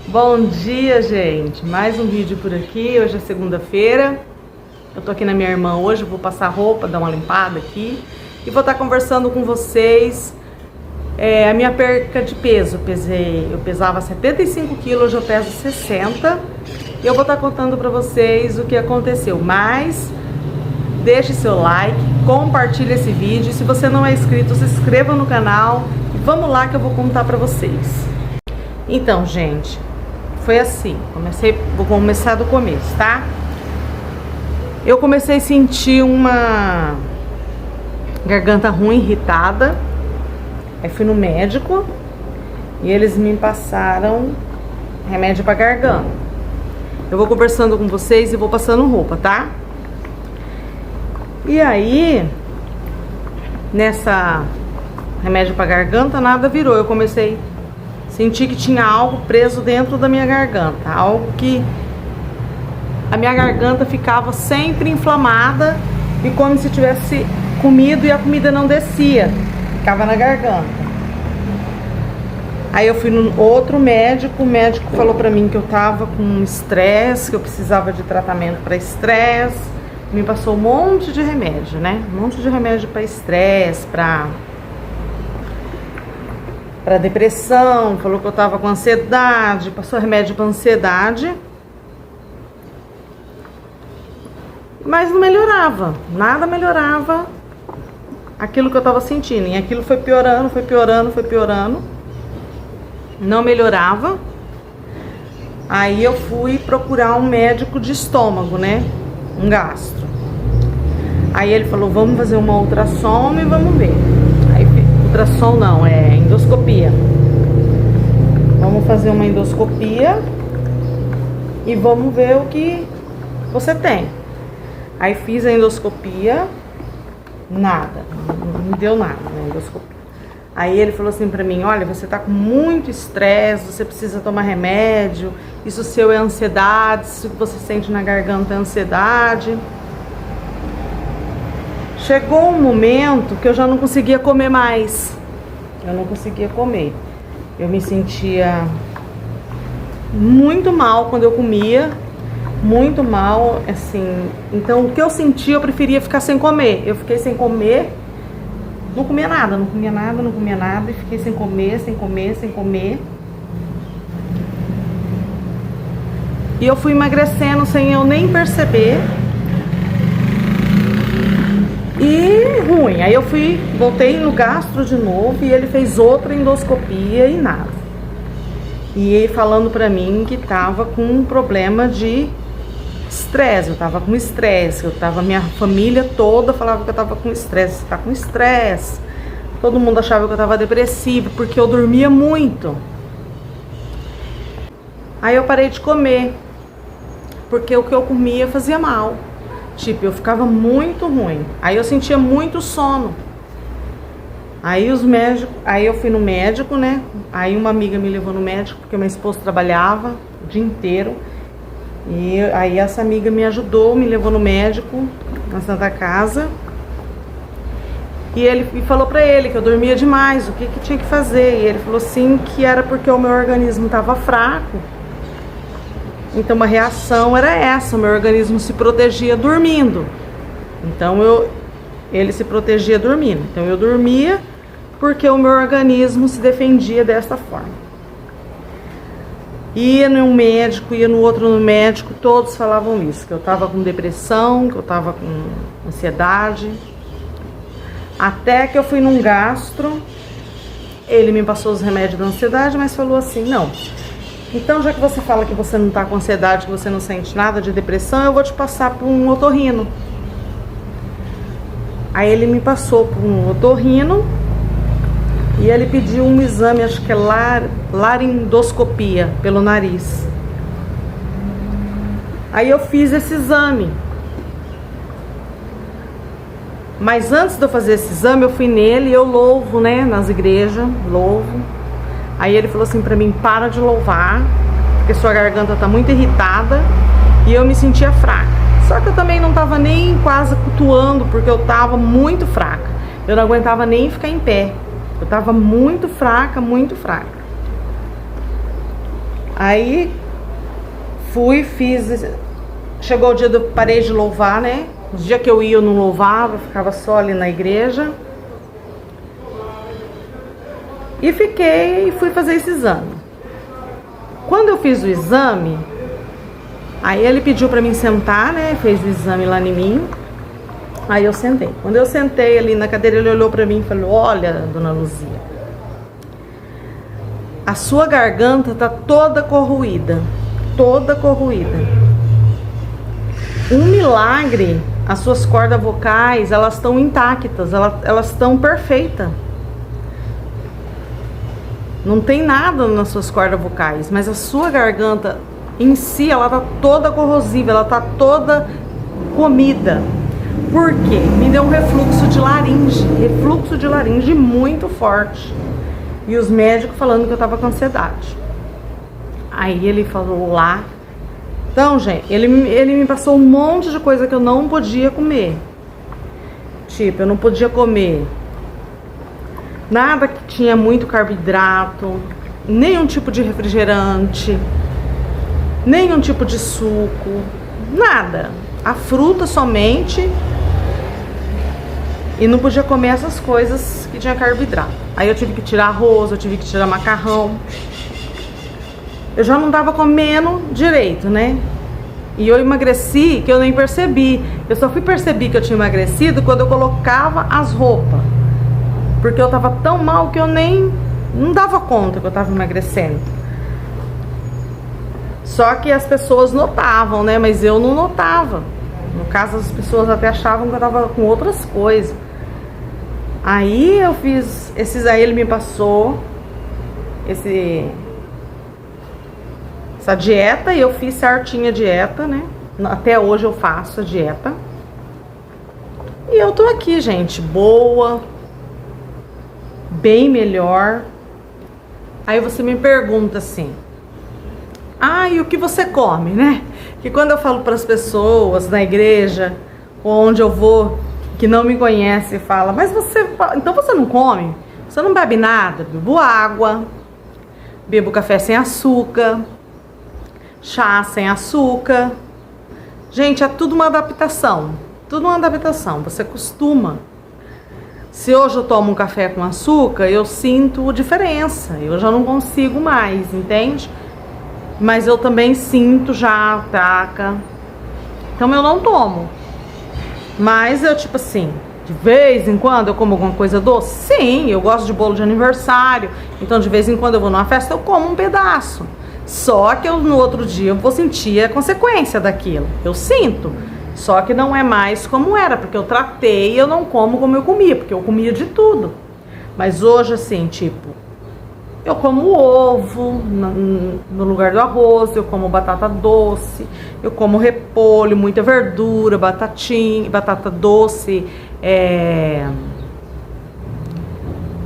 Bom dia, gente! Mais um vídeo por aqui. Hoje é segunda-feira. Eu tô aqui na minha irmã hoje, vou passar roupa, dar uma limpada aqui e vou estar conversando com vocês a minha perca de peso. Eu pesava 75 quilos, hoje eu peso 60 e eu vou estar contando pra vocês o que aconteceu. Mas deixe seu like, compartilhe esse vídeo. Se você não é inscrito, se inscreva no canal e vamos lá que eu vou contar pra vocês. Então, gente, foi assim, vou começar do começo, tá? Eu comecei a sentir uma garganta ruim, irritada. Aí fui no médico e eles me passaram remédio pra garganta. Eu vou conversando com vocês e vou passando roupa, tá? E aí, nessa remédio pra garganta, nada virou. Eu comecei senti que tinha algo preso dentro da minha garganta, algo que a minha garganta ficava sempre inflamada e como se tivesse comido e a comida não descia, ficava na garganta. Aí eu fui no outro médico, o médico falou pra mim que eu tava com estresse, que eu precisava de tratamento para estresse, me passou um monte de remédio, né? Um monte de remédio para estresse, para depressão, falou que eu tava com ansiedade, passou remédio para ansiedade, mas não melhorava, nada melhorava aquilo que eu tava sentindo, e aquilo foi piorando, foi piorando, foi piorando, não melhorava. Aí eu fui procurar um médico de estômago, né, um gastro. Aí ele falou, vamos fazer uma ultrassom e vamos ver. Ultrassom não, é endoscopia. Vamos fazer uma endoscopia e vamos ver o que você tem. Aí fiz a endoscopia, nada, não me deu nada na endoscopia. Aí ele falou assim pra mim, olha, você tá com muito estresse, você precisa tomar remédio, isso seu é ansiedade, isso que você sente na garganta é ansiedade. Chegou um momento que eu já não conseguia comer mais. Eu não conseguia comer. Eu me sentia muito mal quando eu comia. Muito mal, assim. Então, o que eu sentia, eu preferia ficar sem comer. Eu fiquei sem comer. Não comia nada, não comia nada, não comia nada. E fiquei sem comer, sem comer, sem comer. E eu fui emagrecendo sem eu nem perceber. E ruim, aí eu voltei no gastro de novo e ele fez outra endoscopia e nada. E ele falando pra mim que tava com um problema de estresse, eu tava com estresse, minha família toda falava que eu tava com estresse, você tá com estresse. Todo mundo achava que eu tava depressiva porque eu dormia muito. Aí eu parei de comer, porque o que eu comia fazia mal. Tipo, eu ficava muito ruim. Aí eu sentia muito sono. Aí eu fui no médico, né? Aí uma amiga me levou no médico, porque minha esposa trabalhava o dia inteiro. E aí essa amiga me ajudou, me levou no médico, na Santa Casa. E ele falou pra ele que eu dormia demais, o que tinha que fazer. E ele falou assim que era porque o meu organismo tava fraco. Então, uma reação era essa, o meu organismo se protegia dormindo. Então, ele se protegia dormindo. Então, eu dormia porque o meu organismo se defendia dessa forma. Ia num médico, ia no outro no médico, todos falavam isso, que eu tava com depressão, que eu tava com ansiedade. Até que eu fui num gastro, ele me passou os remédios da ansiedade, mas falou assim, não... Então, já que você fala que você não tá com ansiedade, que você não sente nada de depressão, eu vou te passar para um otorrino. Aí ele me passou para um otorrino e ele pediu um exame, acho que é laringoscopia, pelo nariz. Aí eu fiz esse exame. Mas antes de eu fazer esse exame, eu fui nele e eu louvo, né, nas igrejas, louvo. Aí ele falou assim pra mim, para de louvar, porque sua garganta tá muito irritada e eu me sentia fraca. Só que eu também não tava nem quase cultuando, porque eu tava muito fraca. Eu não aguentava nem ficar em pé. Eu tava muito fraca, muito fraca. Aí fui, fiz. Chegou o dia do parei de louvar, né? Os dias que eu ia eu não louvava, ficava só ali na igreja. E fiquei e fui fazer esse exame. Quando eu fiz o exame, aí ele pediu pra mim sentar, né? Fez o exame lá em mim. Aí eu sentei. Quando eu sentei ali na cadeira, ele olhou pra mim e falou: olha, dona Luzia, a sua garganta tá toda corroída. Toda corroída. Um milagre, as suas cordas vocais, elas estão intactas, elas estão perfeitas. Não tem nada nas suas cordas vocais, mas a sua garganta em si, ela tá toda corrosiva, ela tá toda comida. Por quê? Me deu um refluxo de laringe muito forte. E os médicos falando que eu tava com ansiedade. Aí ele falou lá. Então, gente, ele me passou um monte de coisa que eu não podia comer. Tipo, eu não podia comer nada que tinha muito carboidrato, nenhum tipo de refrigerante, nenhum tipo de suco, nada. A fruta somente. E não podia comer essas coisas que tinha carboidrato. Aí eu tive que tirar arroz, eu tive que tirar macarrão. Eu já não tava comendo direito, né? E eu emagreci que eu nem percebi. Eu só fui perceber que eu tinha emagrecido quando eu colocava as roupas. Porque eu tava tão mal que eu não dava conta que eu tava emagrecendo. Só que as pessoas notavam, né? Mas eu não notava. No caso, as pessoas até achavam que eu tava com outras coisas. Aí eu fiz esses aí, ele me passou essa dieta e eu fiz certinha a dieta, né? Até hoje eu faço a dieta. E eu tô aqui, gente, boa, bem melhor. Aí você me pergunta assim: ah, e o que você come, né? Que quando eu falo para as pessoas na igreja, onde eu vou, que não me conhece, fala: mas então você não come? Você não bebe nada? Bebo água, bebo café sem açúcar, chá sem açúcar. Gente, é tudo uma adaptação. Tudo uma adaptação. Você costuma. Se hoje eu tomo um café com açúcar, eu sinto diferença. Eu já não consigo mais, entende? Mas eu também sinto já ataca. Então eu não tomo. Mas eu, tipo assim, de vez em quando eu como alguma coisa doce? Sim, eu gosto de bolo de aniversário. Então de vez em quando eu vou numa festa, eu como um pedaço. Só que no outro dia eu vou sentir a consequência daquilo. Eu sinto. Só que não é mais como era, porque eu tratei e eu não como eu comia, porque eu comia de tudo. Mas hoje, assim, tipo, eu como ovo no lugar do arroz, eu como batata doce, eu como repolho, muita verdura, batata doce,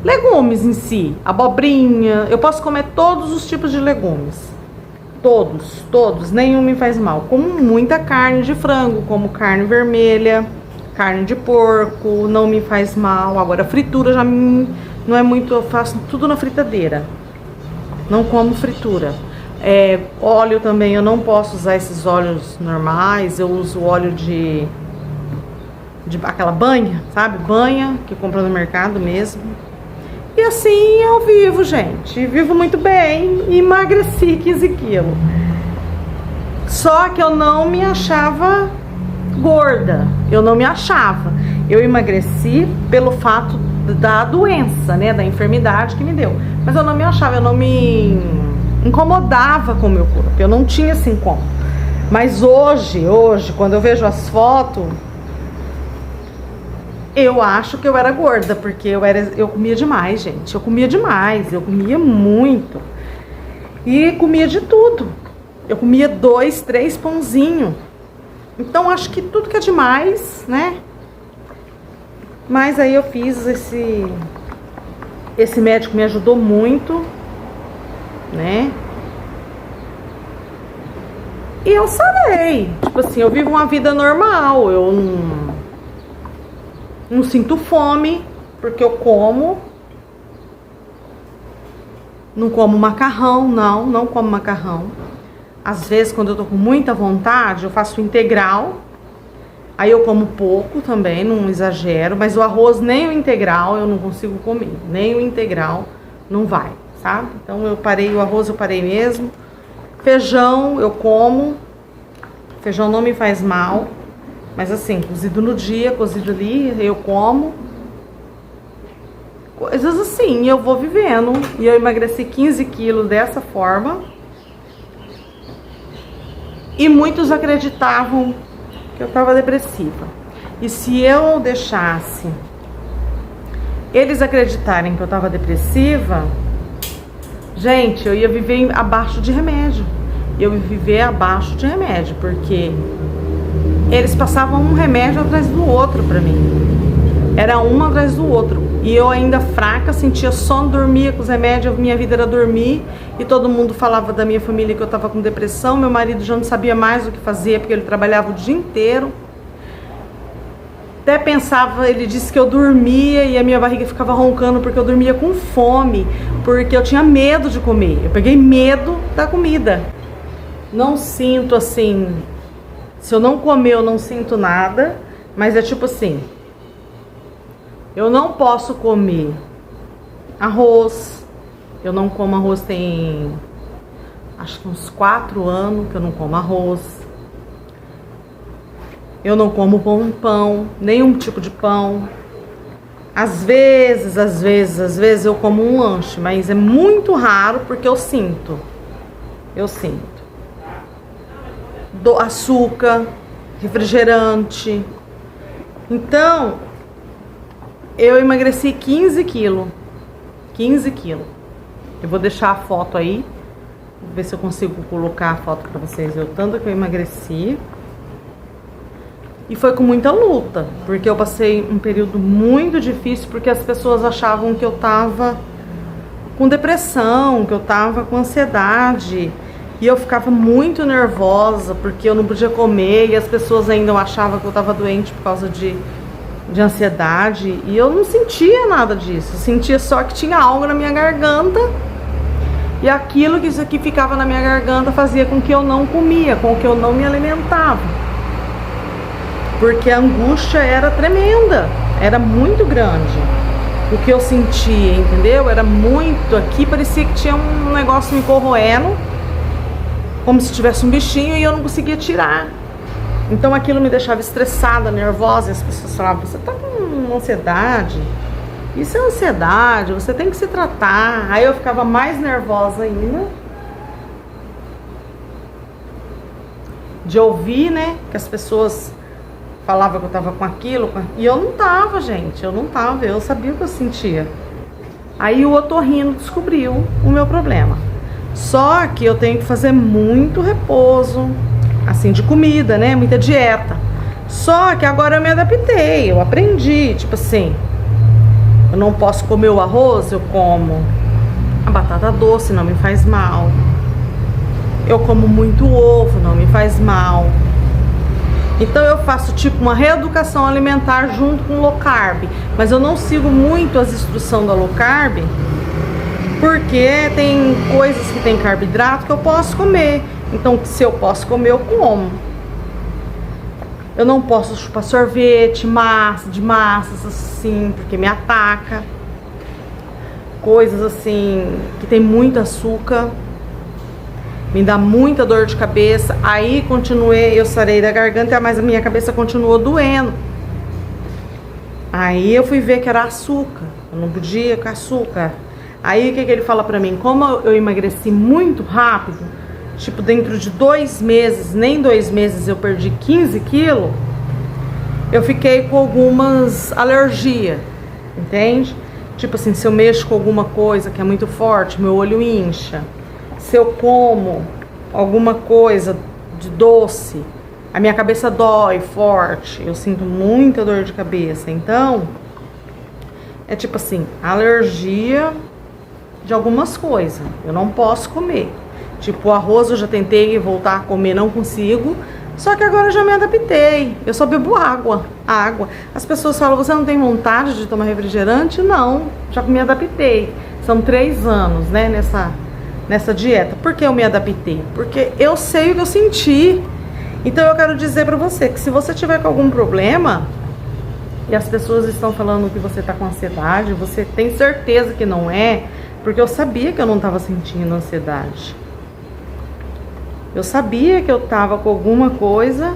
legumes em si, abobrinha. Eu posso comer todos os tipos de legumes. Todos, nenhum me faz mal. Como muita carne de frango, como carne vermelha, carne de porco, não me faz mal. Agora, fritura já não é muito, eu faço tudo na fritadeira. Não como fritura. Óleo também, eu não posso usar esses óleos normais. Eu uso óleo de aquela banha, sabe? Banha, que compra no mercado mesmo. E assim eu vivo, gente. Vivo muito bem e emagreci 15 quilos. Só que eu não me achava gorda. Eu não me achava. Eu emagreci pelo fato da doença, né? Da enfermidade que me deu. Mas eu não me achava, eu não me incomodava com o meu corpo. Eu não tinha esse incômodo. Mas hoje, quando eu vejo as fotos, eu acho que eu era gorda, porque eu comia demais, gente. Eu comia demais, eu comia muito. E comia de tudo. Eu comia 2, 3 pãozinhos. Então, acho que tudo que é demais, né? Mas aí eu fiz esse médico me ajudou muito, né? E eu sarei. Tipo assim, eu vivo uma vida normal. Eu não sinto fome, porque eu como. Não como macarrão, não como macarrão. Às vezes, quando eu tô com muita vontade, eu faço integral. Aí eu como pouco também, não exagero. Mas o arroz, nem o integral, eu não consigo comer. Nem o integral não vai, sabe? Então eu parei, o arroz eu parei mesmo. Feijão eu como. Feijão não me faz mal. Mas assim, cozido no dia, cozido ali, eu como. Coisas assim, eu vou vivendo. E eu emagreci 15 quilos dessa forma. E muitos acreditavam que eu estava depressiva. E se eu deixasse eles acreditarem que eu estava depressiva, gente, eu ia viver abaixo de remédio. Eu ia viver abaixo de remédio, porque eles passavam um remédio atrás do outro pra mim. Era um atrás do outro. E eu ainda fraca, sentia sono, dormia com os remédios, minha vida era dormir. E todo mundo falava da minha família que eu tava com depressão. Meu marido já não sabia mais o que fazer, porque ele trabalhava o dia inteiro. Até pensava, ele disse que eu dormia e a minha barriga ficava roncando porque eu dormia com fome, porque eu tinha medo de comer. Eu peguei medo da comida. Não sinto assim, se eu não comer eu não sinto nada, mas é tipo assim, eu não posso comer arroz. Eu não como arroz tem, acho que uns 4 anos que eu não como arroz. Eu não como pão, nenhum tipo de pão. Às vezes eu como um lanche, mas é muito raro porque eu sinto. Eu sinto. Do açúcar, refrigerante. Então, eu emagreci 15 quilos. 15 quilos. Eu vou deixar a foto aí. Vou ver se eu consigo colocar a foto pra vocês ver o tanto que eu emagreci. E foi com muita luta, porque eu passei um período muito difícil, porque as pessoas achavam que eu tava com depressão, que eu tava com ansiedade. E eu ficava muito nervosa, porque eu não podia comer, e as pessoas ainda achavam que eu tava doente por causa de ansiedade. E eu não sentia nada disso, eu sentia só que tinha algo na minha garganta. E aquilo que isso aqui ficava na minha garganta fazia com que eu não comia, com que eu não me alimentava. Porque a angústia era tremenda, era muito grande o que eu sentia, entendeu? Era muito, aqui parecia que tinha um negócio me corroendo, como se tivesse um bichinho e eu não conseguia tirar. Então aquilo me deixava estressada, nervosa, e as pessoas falavam, você tá com ansiedade? Isso é ansiedade, você tem que se tratar. Aí eu ficava mais nervosa ainda de ouvir, né, que as pessoas falava que eu tava com aquilo, e eu não tava, gente, eu não tava, eu sabia o que eu sentia. Aí o otorrino descobriu o meu problema. Só que eu tenho que fazer muito repouso, assim, de comida, né, muita dieta. Só que agora eu me adaptei, eu aprendi, tipo assim, eu não posso comer o arroz, eu como a batata doce, não me faz mal. Eu como muito ovo, não me faz mal. Então eu faço tipo uma reeducação alimentar junto com low carb, mas eu não sigo muito as instruções da low carb, porque tem coisas que tem carboidrato que eu posso comer. Então se eu posso comer, eu como. Eu não posso chupar sorvete, massas assim, porque me ataca. Coisas assim que tem muito açúcar, me dá muita dor de cabeça. Aí continuei, eu sarei da garganta, mas a minha cabeça continuou doendo. Aí eu fui ver que era açúcar, eu não podia com açúcar. Aí o que ele fala pra mim? Como eu emagreci muito rápido, tipo dentro de 2 meses, nem 2 meses eu perdi 15 quilos, eu fiquei com algumas alergias, entende? Tipo assim, se eu mexo com alguma coisa que é muito forte, meu olho incha. Se eu como alguma coisa de doce, a minha cabeça dói forte, eu sinto muita dor de cabeça. Então, é tipo assim, alergia de algumas coisas, eu não posso comer. Tipo, o arroz eu já tentei voltar a comer, não consigo. Só que agora eu já me adaptei, eu só bebo água. As pessoas falam, você não tem vontade de tomar refrigerante? Não, já me adaptei. São 3 anos, né, nessa dieta. Por que eu me adaptei? Porque eu sei o que eu senti. Então eu quero dizer pra você que se você tiver com algum problema e as pessoas estão falando que você tá com ansiedade, você tem certeza que não é, porque eu sabia que eu não tava sentindo ansiedade. Eu sabia que eu tava com alguma coisa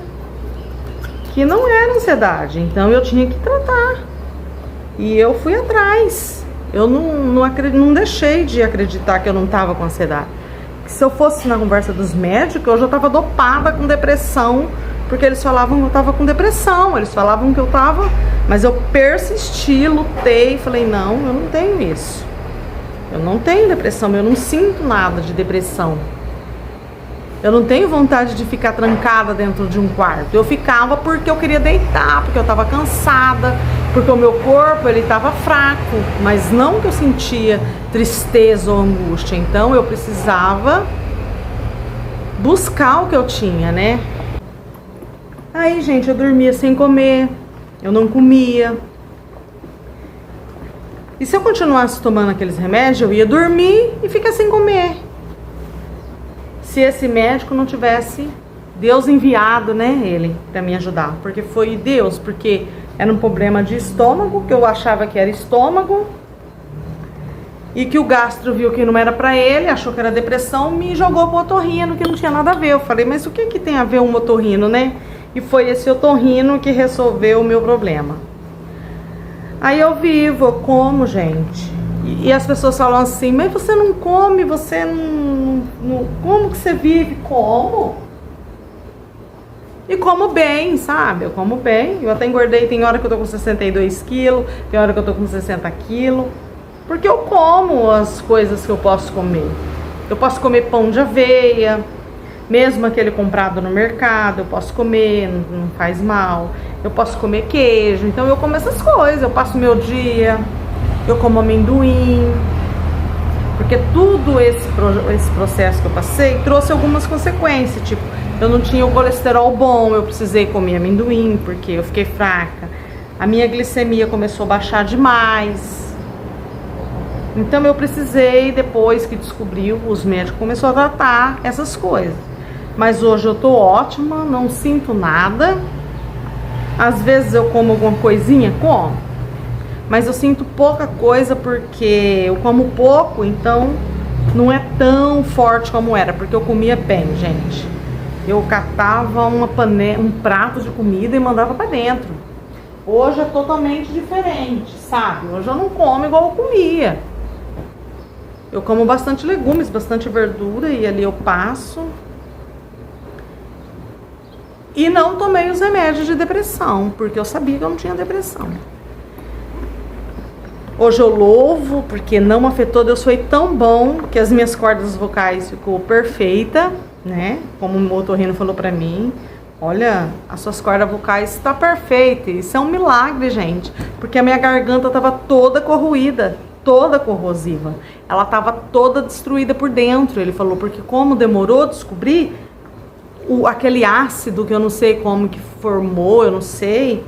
que não era ansiedade, então eu tinha que tratar. E eu fui atrás. Eu não deixei de acreditar que eu não tava com ansiedade. Que se eu fosse na conversa dos médicos, eu já tava dopada com depressão, porque eles falavam que eu tava com depressão, eles falavam que eu tava, mas eu persisti, lutei, falei, não, eu não tenho isso. Eu não tenho depressão, eu não sinto nada de depressão. Eu não tenho vontade de ficar trancada dentro de um quarto. Eu ficava porque eu queria deitar, porque eu estava cansada, porque o meu corpo ele estava fraco, mas não que eu sentia tristeza ou angústia. Então eu precisava buscar o que eu tinha, né? Aí, gente, eu dormia sem comer, eu não comia. E se eu continuasse tomando aqueles remédios, eu ia dormir e ficar sem comer. Se esse médico não tivesse Deus enviado, né, ele para me ajudar, porque foi Deus, porque era um problema de estômago, que eu achava que era estômago, e que o gastro viu que não era para ele, achou que era depressão, me jogou pro otorrino, que não tinha nada a ver. Eu falei, mas o que que tem a ver um otorrino, né? E foi esse otorrino que resolveu o meu problema. Aí eu vivo, eu como, gente. E as pessoas falam assim, mas você não come, você não... Como que você vive? Como? E como bem, sabe? Eu como bem. Eu até engordei, tem hora que eu tô com 62 quilos, tem hora que eu tô com 60 quilos. Porque eu como as coisas que eu posso comer. Eu posso comer pão de aveia, mesmo aquele comprado no mercado, eu posso comer, não faz mal. Eu posso comer queijo, então eu como essas coisas, eu passo meu dia... Eu como amendoim, porque tudo esse processo que eu passei trouxe algumas consequências, tipo, eu não tinha o colesterol bom, eu precisei comer amendoim, porque eu fiquei fraca, a minha glicemia começou a baixar demais, então eu precisei, depois que descobriu, os médicos começaram a tratar essas coisas, mas hoje eu tô ótima, não sinto nada, às vezes eu como alguma coisinha, como. Mas eu sinto pouca coisa porque eu como pouco, então não é tão forte como era, porque eu comia bem, gente. Eu catava um prato de comida e mandava pra dentro. Hoje é totalmente diferente, sabe? Hoje eu não como igual eu comia. Eu como bastante legumes, bastante verdura e ali eu passo. E não tomei os remédios de depressão, porque eu sabia que eu não tinha depressão. Hoje eu louvo, porque não afetou, Deus foi tão bom que as minhas cordas vocais ficou perfeita, né? Como o otorrino falou pra mim, olha, as suas cordas vocais estão perfeitas. Isso é um milagre, gente, porque a minha garganta estava toda corroída, toda corrosiva. Ela estava toda destruída por dentro, ele falou, porque como demorou a descobrir, aquele ácido que eu não sei como que formou, eu não sei...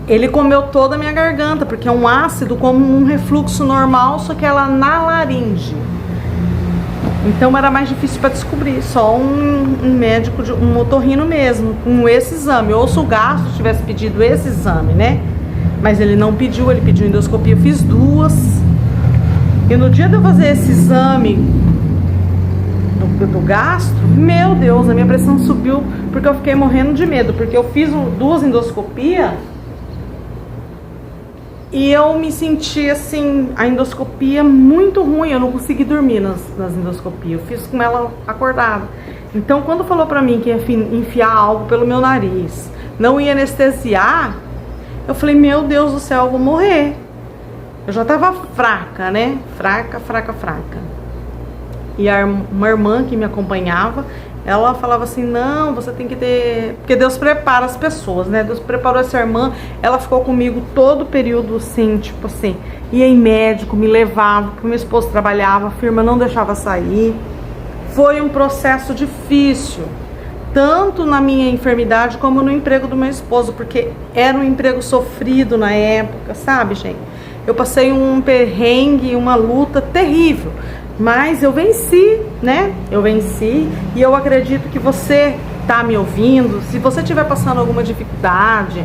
Ele comeu toda a minha garganta, porque é um ácido como um refluxo normal, só que ela na laringe. Então era mais difícil para descobrir, só um médico, um otorrino mesmo, com esse exame. Ou se o gastro tivesse pedido esse exame, né? Mas ele não pediu, ele pediu endoscopia, eu fiz 2. E no dia de eu fazer esse exame do gastro, meu Deus, a minha pressão subiu, porque eu fiquei morrendo de medo, porque eu fiz 2 endoscopias. E eu me senti assim, a endoscopia muito ruim, eu não consegui dormir nas endoscopias, eu fiz com ela acordada. Então quando falou pra mim que ia enfiar algo pelo meu nariz, não ia anestesiar, eu falei, meu Deus do céu, eu vou morrer. Eu já tava fraca, né? Fraca. E uma irmã que me acompanhava, ela falava assim, não, você tem que ter... Porque Deus prepara as pessoas, né? Deus preparou essa irmã, ela ficou comigo todo o período, assim, tipo assim, ia em médico, me levava, porque meu esposo trabalhava, a firma não deixava sair. Foi um processo difícil, tanto na minha enfermidade como no emprego do meu esposo, porque era um emprego sofrido na época, sabe, gente? eu passei um perrengue, uma luta terrível, mas eu venci, né? Eu venci, e eu acredito que você tá me ouvindo, se você estiver passando alguma dificuldade,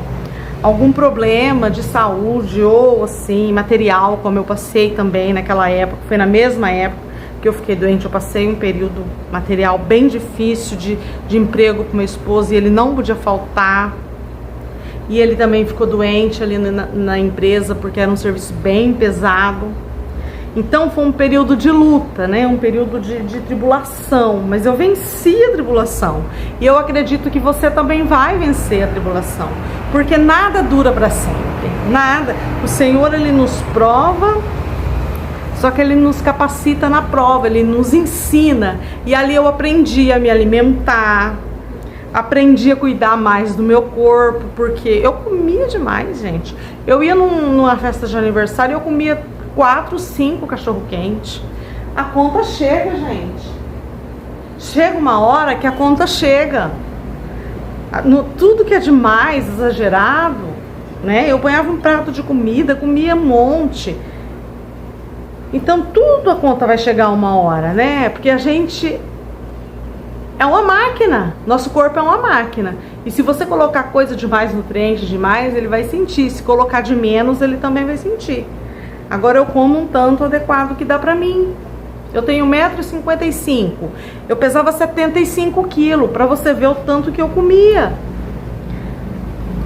algum problema de saúde ou assim, material, como eu passei também naquela época, foi na mesma época que eu fiquei doente, eu passei um período material bem difícil de emprego com meu esposo, e ele não podia faltar, e ele também ficou doente ali na empresa, porque era um serviço bem pesado. Então foi um período de luta, né? Um período de tribulação, mas eu venci a tribulação, e eu acredito que você também vai vencer a tribulação, porque nada dura para sempre, nada. O Senhor, Ele nos prova, só que Ele nos capacita na prova, Ele nos ensina, e ali eu aprendi a me alimentar, aprendi a cuidar mais do meu corpo, porque eu comia demais, gente. Eu ia numa festa de aniversário e eu comia 4, 5 cachorro-quente. A conta chega, gente. Chega uma hora que a conta chega. Tudo que é demais, exagerado, né? Eu ponhava um prato de comida, comia um monte. Então tudo a conta vai chegar uma hora, né? Porque a gente é uma máquina. Nosso corpo é uma máquina. E se você colocar coisa demais, nutriente demais, ele vai sentir. Se colocar de menos, ele também vai sentir. Agora eu como um tanto adequado que dá pra mim. Eu tenho 1,55 m. Eu pesava 75 kg, pra você ver o tanto que eu comia.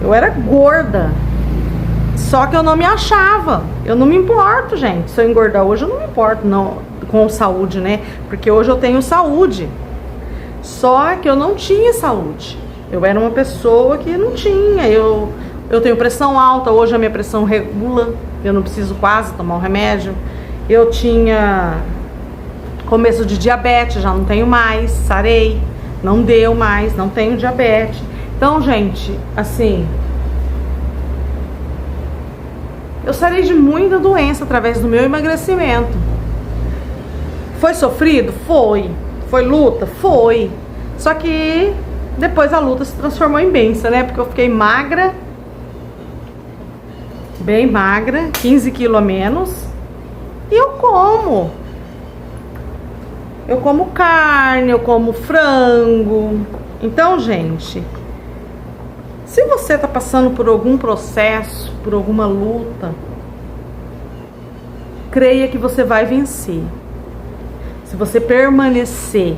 Eu era gorda. Só que eu não me achava. Eu não me importo, gente. Se eu engordar hoje, eu não me importo não, com saúde, né? Porque hoje eu tenho saúde. Só que eu não tinha saúde. Eu era uma pessoa que não tinha. Eu tenho pressão alta. Hoje a minha pressão regula. Eu não preciso quase tomar um remédio. Eu tinha começo de diabetes, já não tenho mais, sarei, não deu mais, não tenho diabetes. Então, gente, assim, eu sarei de muita doença através do meu emagrecimento. Foi sofrido? Foi. Foi luta? Foi. Só que depois a luta se transformou em bênção, né? Porque eu fiquei magra, bem magra, 15 quilos a menos. E eu como carne, eu como frango. Então, gente, se você tá passando por algum processo, por alguma luta, creia que você vai vencer. Se você permanecer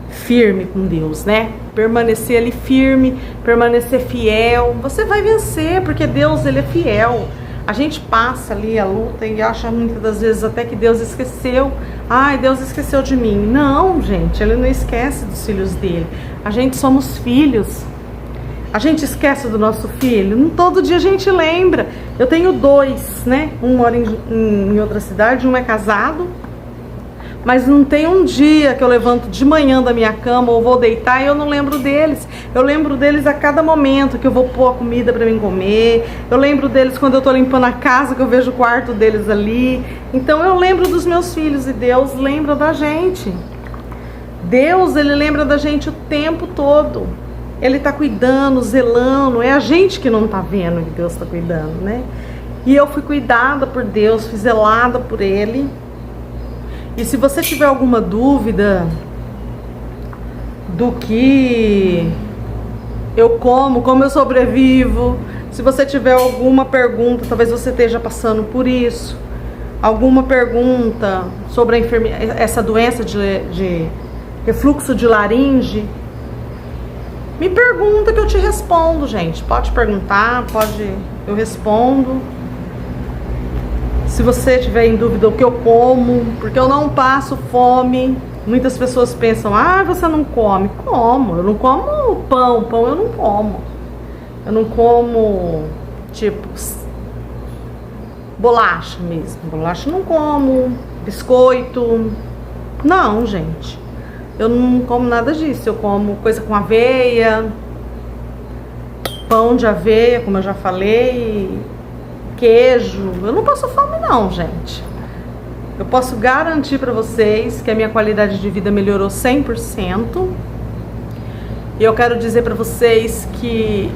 firme com Deus, né? Permanecer ali firme, permanecer fiel, você vai vencer, porque Deus, Ele é fiel. A gente passa ali a luta e acha muitas das vezes até que Deus esqueceu. Ai, Deus esqueceu de mim. Não, gente, Ele não esquece dos filhos dele. A gente somos filhos. A gente esquece do nosso filho? Todo dia a gente lembra. Eu tenho 2, né? Um mora em outra cidade, um é casado. Mas não tem um dia que eu levanto de manhã da minha cama ou vou deitar e eu não lembro deles. Eu lembro deles a cada momento que eu vou pôr a comida para mim comer. Eu lembro deles quando eu tô limpando a casa, que eu vejo o quarto deles ali. Então eu lembro dos meus filhos, e Deus lembra da gente. Deus, Ele lembra da gente o tempo todo. Ele tá cuidando, zelando. É a gente que não tá vendo que Deus tá cuidando, né? E eu fui cuidada por Deus, fui zelada por Ele. E se você tiver alguma dúvida do que eu como eu sobrevivo, se você tiver alguma pergunta, talvez você esteja passando por isso, alguma pergunta sobre essa doença de refluxo de laringe, me pergunta que eu te respondo, gente. Pode perguntar, eu respondo. Se você tiver em dúvida o que eu como, porque eu não passo fome. Muitas pessoas pensam, você não come. Como? Eu não como pão eu não como. Eu não como, tipo, bolacha mesmo. Bolacha eu não como, biscoito. Não, gente. Eu não como nada disso. Eu como coisa com aveia, pão de aveia, como eu já falei, queijo. Eu não passo fome não, gente. Eu posso garantir para vocês que a minha qualidade de vida melhorou 100%. E eu quero dizer para vocês que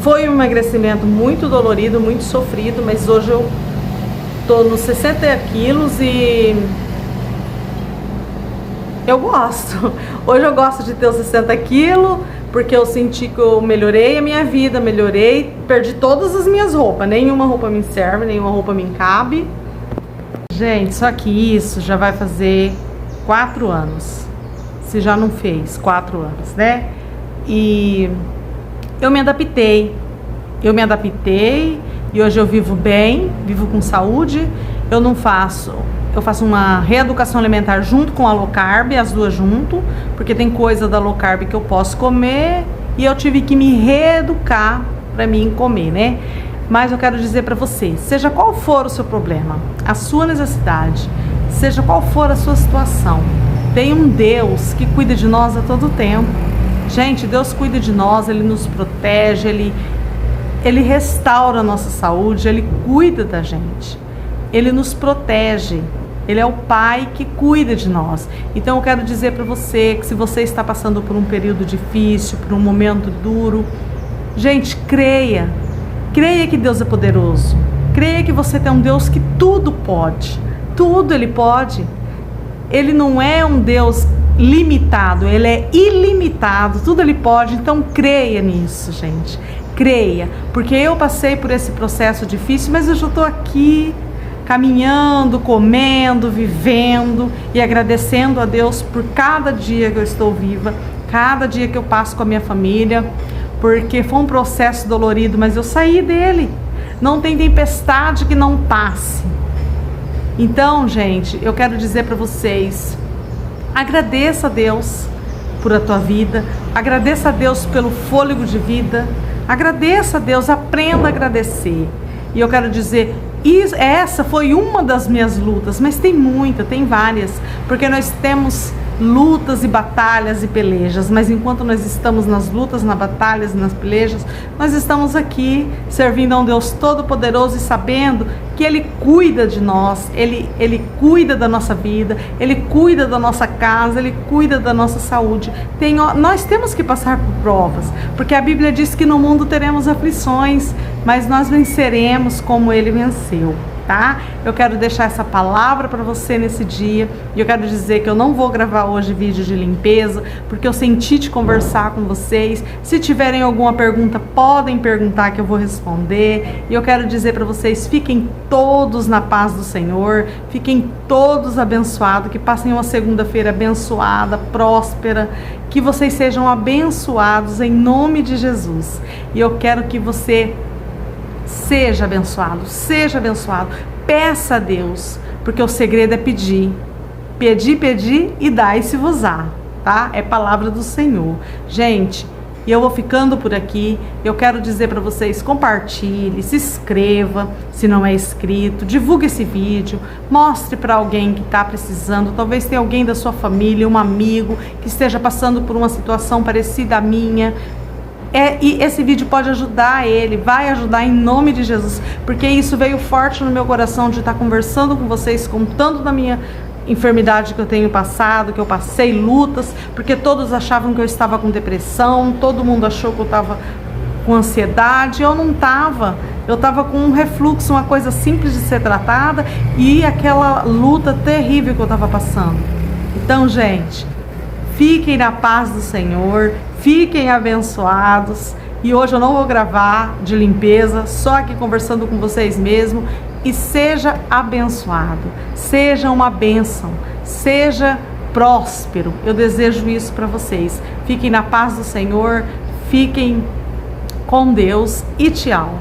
Foi um emagrecimento muito dolorido, muito sofrido, mas hoje eu tô nos 60 quilos e eu gosto. Hoje eu gosto de ter os 60 quilos, porque eu senti que eu melhorei a minha vida, perdi todas as minhas roupas, nenhuma roupa me serve, nenhuma roupa me cabe. Gente, só que isso já vai fazer 4 anos, se já não fez 4 anos, né? E eu me adaptei e hoje eu vivo bem, vivo com saúde. Eu faço uma reeducação alimentar junto com a low carb, as duas junto, porque tem coisa da low carb que eu posso comer e eu tive que me reeducar para mim comer, né? Mas eu quero dizer para você, seja qual for o seu problema, a sua necessidade, seja qual for a sua situação, tem um Deus que cuida de nós a todo tempo. Gente, Deus cuida de nós, Ele nos protege, Ele restaura a nossa saúde, Ele cuida da gente, Ele nos protege, Ele é o Pai que cuida de nós. Então eu quero dizer para você que se você está passando por um período difícil, por um momento duro, gente, creia que Deus é poderoso, creia que você tem um Deus que tudo pode, tudo Ele pode. Ele não é um Deus limitado, Ele é ilimitado, tudo Ele pode. Então creia nisso, gente, creia, porque eu passei por esse processo difícil, mas eu já estou aqui caminhando, comendo, vivendo e agradecendo a Deus por cada dia que eu estou viva, cada dia que eu passo com a minha família, porque foi um processo dolorido, mas eu saí dele. Não tem tempestade que não passe. Então, gente, eu quero dizer para vocês, agradeça a Deus por a tua vida, agradeça a Deus pelo fôlego de vida, agradeça a Deus, aprenda a agradecer. E eu quero dizer, essa foi uma das minhas lutas, mas tem várias, porque nós temos lutas e batalhas e pelejas, mas enquanto nós estamos nas lutas, nas batalhas e nas pelejas, nós estamos aqui servindo a um Deus todo-poderoso e sabendo que Ele cuida de nós, Ele cuida da nossa vida, Ele cuida da nossa casa, Ele cuida da nossa saúde. Nós temos que passar por provas, porque a Bíblia diz que no mundo teremos aflições, mas nós venceremos como Ele venceu. Tá? Eu quero deixar essa palavra para você nesse dia, e eu quero dizer que eu não vou gravar hoje vídeo de limpeza, porque eu senti de conversar com vocês. Se tiverem alguma pergunta, podem perguntar que eu vou responder. E eu quero dizer para vocês, fiquem todos na paz do Senhor, fiquem todos abençoados, que passem uma segunda-feira abençoada, próspera, que vocês sejam abençoados em nome de Jesus. E eu quero que você seja abençoado, peça a Deus, porque o segredo é pedir, e dai-se-vos-á, tá? É palavra do Senhor. Gente, e eu vou ficando por aqui. Eu quero dizer para vocês, compartilhe, se inscreva, se não é inscrito, divulgue esse vídeo, mostre para alguém que está precisando, talvez tenha alguém da sua família, um amigo, que esteja passando por uma situação parecida à minha. E esse vídeo pode ajudar ele, vai ajudar em nome de Jesus, porque isso veio forte no meu coração de estar conversando com vocês, contando da minha enfermidade que eu tenho passado, que eu passei lutas, porque todos achavam que eu estava com depressão, todo mundo achou que eu estava com ansiedade. Eu não estava, eu estava com um refluxo, uma coisa simples de ser tratada, e aquela luta terrível que eu estava passando. Então, gente, fiquem na paz do Senhor, fiquem abençoados. E hoje eu não vou gravar de limpeza, só aqui conversando com vocês mesmo. E seja abençoado, seja uma bênção, seja próspero. Eu desejo isso para vocês. Fiquem na paz do Senhor, fiquem com Deus e tchau.